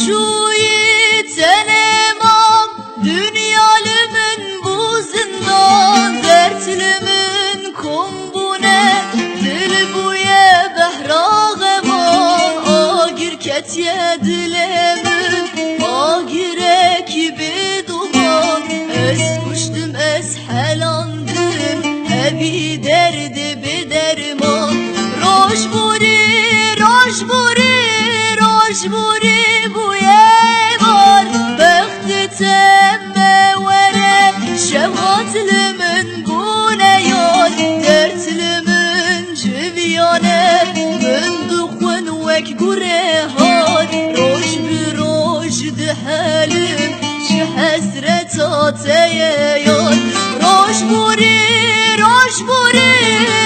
Şuyi tenemam dünyalımın bu zindan dertlümün kumbune dil buye behrağeman agir ketiye dilemin agir ekibi duman es kuştum es helandım ebi derdi bir derman rojburi rojburi rojburi şevhatlimin bu ne yol dertlimin civiyane min dukhun vek gurehan roj bir roj dihalim şi hasretateye yol roj buri roj buri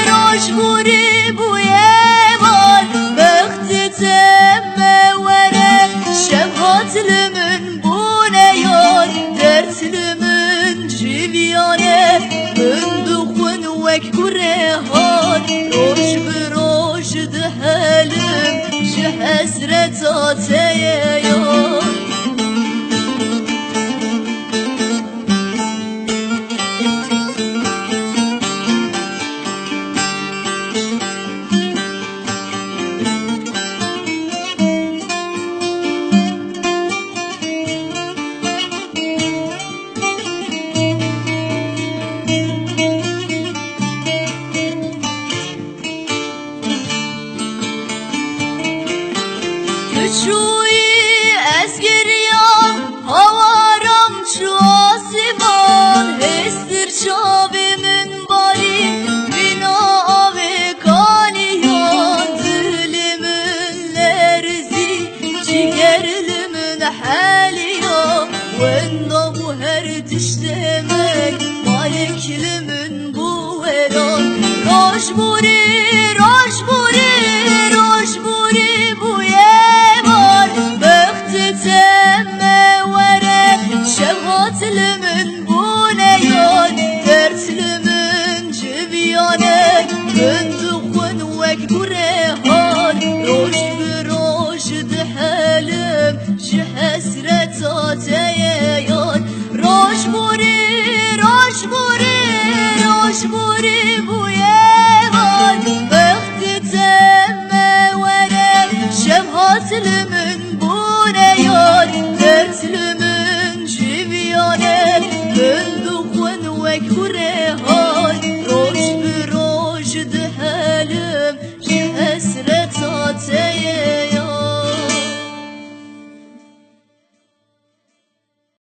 roj buri bu yeval bekti temme vere şevhatlimin bu ne yol dertlimin civiyane min dukhun vek gurehan roj bir roj dihalim şi hasretateye yol Şuyi ezgiriyam havaram şu asiman Hestir çavimin bari bina avekaniyan Dilimin lerzi cigerlimin haliya Venda bu her tiştemek maliklimin bu velan Rojburi rojburi rojburi bu şevhatlimin bu ne yol dertlimin civiyane min dukhun vek gurehan roj bir roj dihalim şi hasretateye yol roj buri bu yeval bekti temme vere şevhatlimin